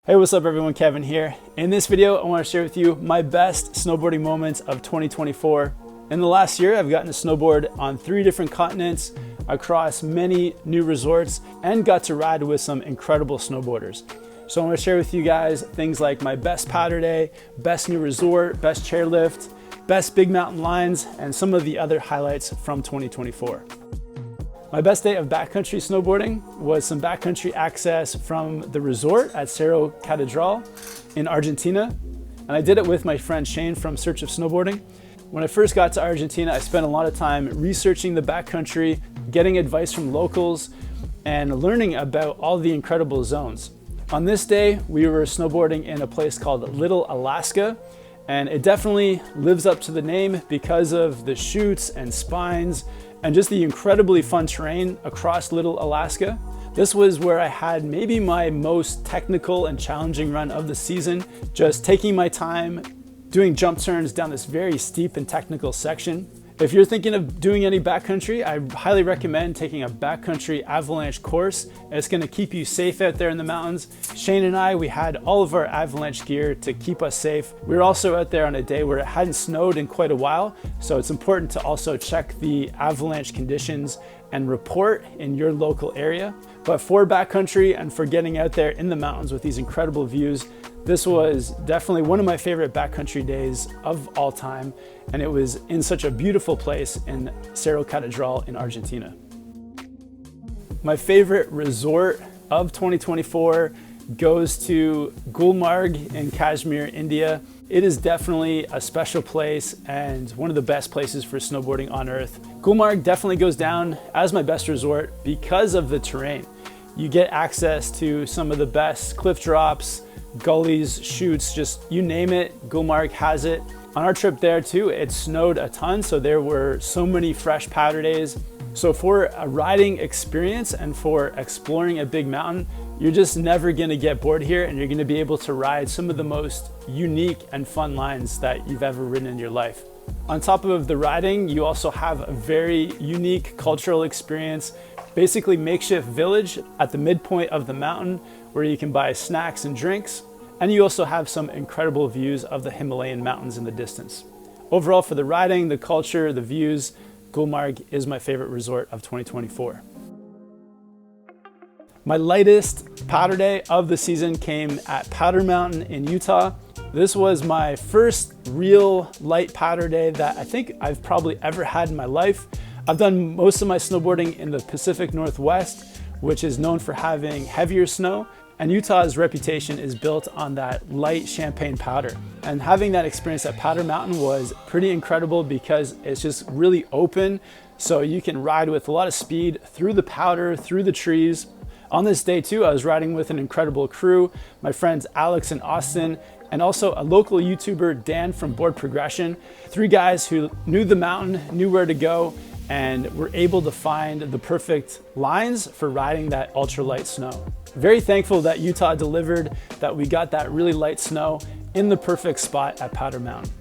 Hey, what's up everyone, Kevin here. In this video, I want to share with you my best snowboarding moments of 2024. In the last year, I've gotten to snowboard on 3 different continents, across many new resorts, and got to ride with some incredible snowboarders. So I want to share with you guys things like my best powder day, best new resort, best chairlift, best big mountain lines, and some of the other highlights from 2024. My best day of backcountry snowboarding was some backcountry access from the resort at Cerro Catedral in Argentina. And I did it with my friend Shane from Search of Snowboarding. When I first got to Argentina, I spent a lot of time researching the backcountry, getting advice from locals, and learning about all the incredible zones. On this day, we were snowboarding in a place called Little Alaska, and it definitely lives up to the name because of the chutes and spines and just the incredibly fun terrain across Little Alaska. This was where I had maybe my most technical and challenging run of the season, just taking my time, doing jump turns down this very steep and technical section. If you're thinking of doing any backcountry, I highly recommend taking a backcountry avalanche course. It's gonna keep you safe out there in the mountains. Shane and I, we had all of our avalanche gear to keep us safe. We were also out there on a day where it hadn't snowed in quite a while, so it's important to also check the avalanche conditions and report in your local area. But for backcountry and for getting out there in the mountains with these incredible views, this was definitely one of my favorite backcountry days of all time, and it was in such a beautiful place in Cerro Catedral in Argentina. My favorite resort of 2024 goes to Gulmarg in Kashmir, India. It is definitely a special place and one of the best places for snowboarding on earth. Gulmarg definitely goes down as my best resort because of the terrain. You get access to some of the best cliff drops, gullies, chutes, just you name it, Gulmarg has it. On our trip there too, it snowed a ton, so there were so many fresh powder days. So for a riding experience and for exploring a big mountain, you're just never gonna get bored here, and you're gonna be able to ride some of the most unique and fun lines that you've ever ridden in your life. On top of the riding, you also have a very unique cultural experience, basically makeshift village at the midpoint of the mountain where you can buy snacks and drinks. And you also have some incredible views of the Himalayan mountains in the distance. Overall, for the riding, the culture, the views, Gulmarg is my favorite resort of 2024. My lightest powder day of the season came at Powder Mountain in Utah. This was my first real light powder day that I think I've probably ever had in my life. I've done most of my snowboarding in the Pacific Northwest, which is known for having heavier snow, and Utah's reputation is built on that light champagne powder. And having that experience at Powder Mountain was pretty incredible because it's just really open, so you can ride with a lot of speed through the powder, through the trees. On this day too, I was riding with an incredible crew, my friends Alex and Austin, and also a local YouTuber, Dan from Board Progression. 3 guys who knew the mountain, knew where to go, and were able to find the perfect lines for riding that ultralight snow. Very thankful that Utah delivered, that we got that really light snow in the perfect spot at Powder Mountain.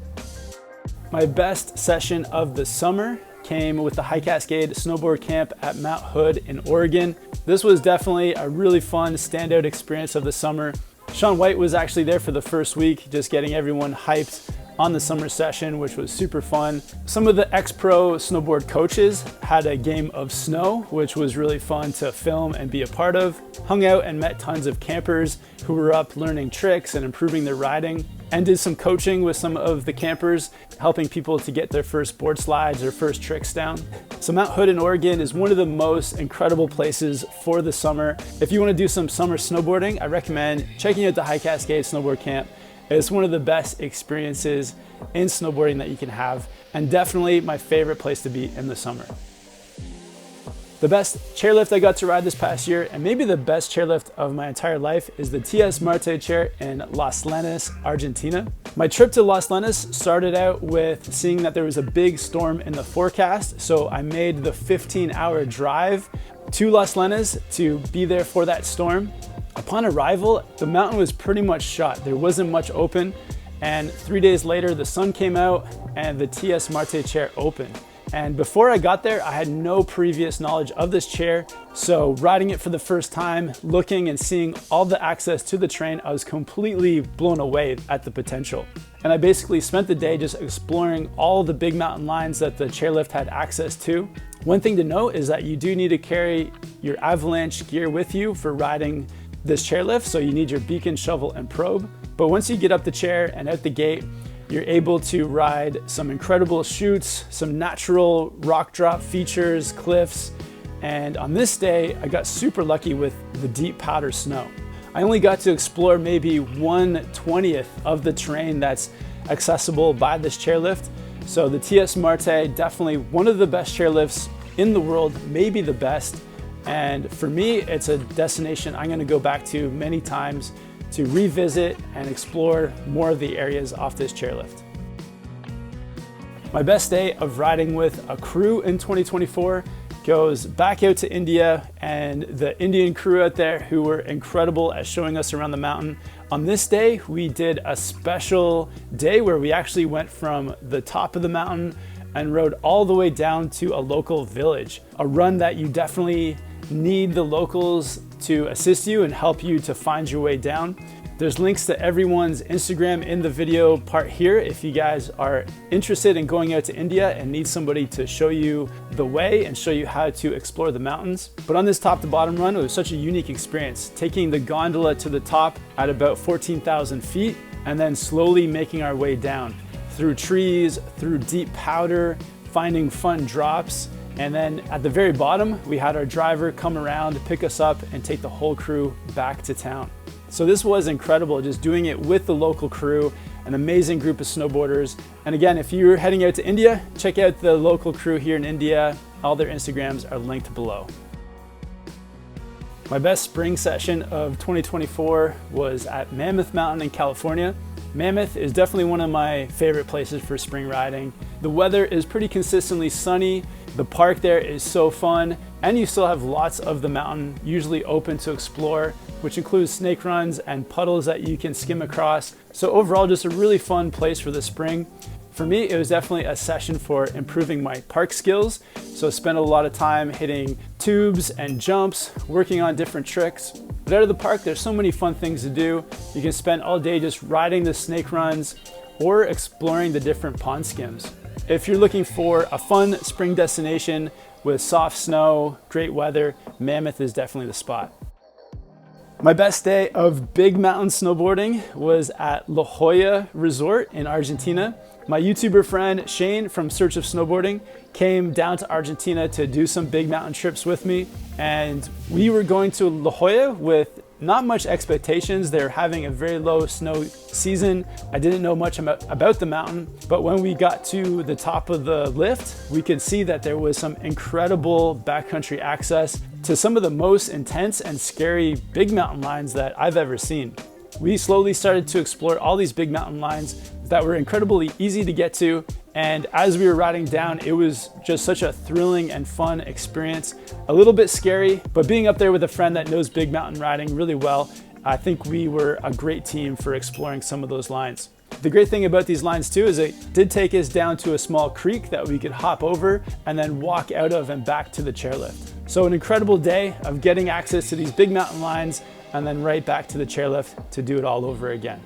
My best session of the summer came with the High Cascade Snowboard Camp at Mount Hood in Oregon. This was definitely a really fun standout experience of the summer. Sean White was actually there for the first week, just getting everyone hyped on the summer session, which was super fun. Some of the ex-pro snowboard coaches had a game of snow, which was really fun to film and be a part of. Hung out and met tons of campers who were up learning tricks and improving their riding, and did some coaching with some of the campers, helping people to get their first board slides or first tricks down. So Mount Hood in Oregon is one of the most incredible places for the summer. If you want to do some summer snowboarding, I recommend checking out the High Cascade Snowboard Camp. It's one of the best experiences in snowboarding that you can have, and definitely my favorite place to be in the summer. The best chairlift I got to ride this past year, and maybe the best chairlift of my entire life, is the TS Marte chair in Las Lenas, Argentina. My trip to Las Lenas started out with seeing that there was a big storm in the forecast, so I made the 15-hour drive to Las Lenas to be there for that storm. Upon arrival, the mountain was pretty much shut. There wasn't much open, and 3 days later, the sun came out and the TS Marte chair opened. And before I got there, I had no previous knowledge of this chair. So riding it for the first time, looking and seeing all the access to the terrain, I was completely blown away at the potential. And I basically spent the day just exploring all the big mountain lines that the chairlift had access to. One thing to note is that you do need to carry your avalanche gear with you for riding this chairlift. So you need your beacon, shovel, and probe. But once you get up the chair and out the gate, you're able to ride some incredible chutes, some natural rock drop features, cliffs. And on this day, I got super lucky with the deep powder snow. I only got to explore maybe 1/20th of the terrain that's accessible by this chairlift. So the TS Marte, definitely one of the best chairlifts in the world, maybe the best. And for me, it's a destination I'm gonna go back to many times to revisit and explore more of the areas off this chairlift. My best day of riding with a crew in 2024 goes back out to India and the Indian crew out there who were incredible at showing us around the mountain. On this day, we did a special day where we actually went from the top of the mountain and rode all the way down to a local village. A run that you definitely need the locals to assist you and help you to find your way down. There's links to everyone's Instagram in the video part here if you guys are interested in going out to India and need somebody to show you the way and show you how to explore the mountains. But on this top to bottom run, it was such a unique experience, taking the gondola to the top at about 14,000 feet and then slowly making our way down through trees, through deep powder, finding fun drops. And then at the very bottom, we had our driver come around, pick us up, and take the whole crew back to town. So this was incredible, just doing it with the local crew, an amazing group of snowboarders. And again, if you're heading out to India, check out the local crew here in India. All their Instagrams are linked below. My best spring session of 2024 was at Mammoth Mountain in California. Mammoth is definitely one of my favorite places for spring riding. The weather is pretty consistently sunny. The park there is so fun, and you still have lots of the mountain usually open to explore, which includes snake runs and puddles that you can skim across. So overall, just a really fun place for the spring. For me, it was definitely a session for improving my park skills. So I spent a lot of time hitting tubes and jumps, working on different tricks. But out of the park, there's so many fun things to do. You can spend all day just riding the snake runs or exploring the different pond skims. If you're looking for a fun spring destination with soft snow, great weather, Mammoth is definitely the spot. My best day of big mountain snowboarding was at La Jolla Resort in Argentina. My YouTuber friend Shane from Search of Snowboarding came down to Argentina to do some big mountain trips with me. And we were going to La Jolla with not much expectations. They're having a very low snow season. I didn't know much about the mountain, but when we got to the top of the lift, we could see that there was some incredible backcountry access to some of the most intense and scary big mountain lines that I've ever seen. We slowly started to explore all these big mountain lines that were incredibly easy to get to. And as we were riding down, it was just such a thrilling and fun experience. A little bit scary, but being up there with a friend that knows big mountain riding really well, I think we were a great team for exploring some of those lines. The great thing about these lines too is it did take us down to a small creek that we could hop over and then walk out of and back to the chairlift. So an incredible day of getting access to these big mountain lines and then right back to the chairlift to do it all over again.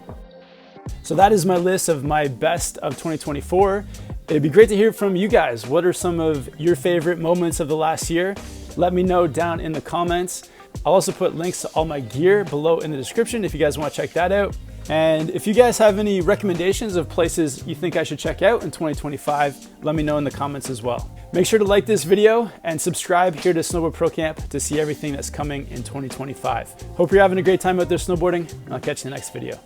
So that is my list of my best of 2024. It'd be great to hear from you guys. What are some of your favorite moments of the last year? Let me know down in the comments. I'll also put links to all my gear below in the description if you guys want to check that out. And if you guys have any recommendations of places you think I should check out in 2025, let me know in the comments as well. Make sure to like this video and subscribe here to SnowboardProCamp to see everything that's coming in 2025. Hope you're having a great time out there snowboarding, and I'll catch you in the next video.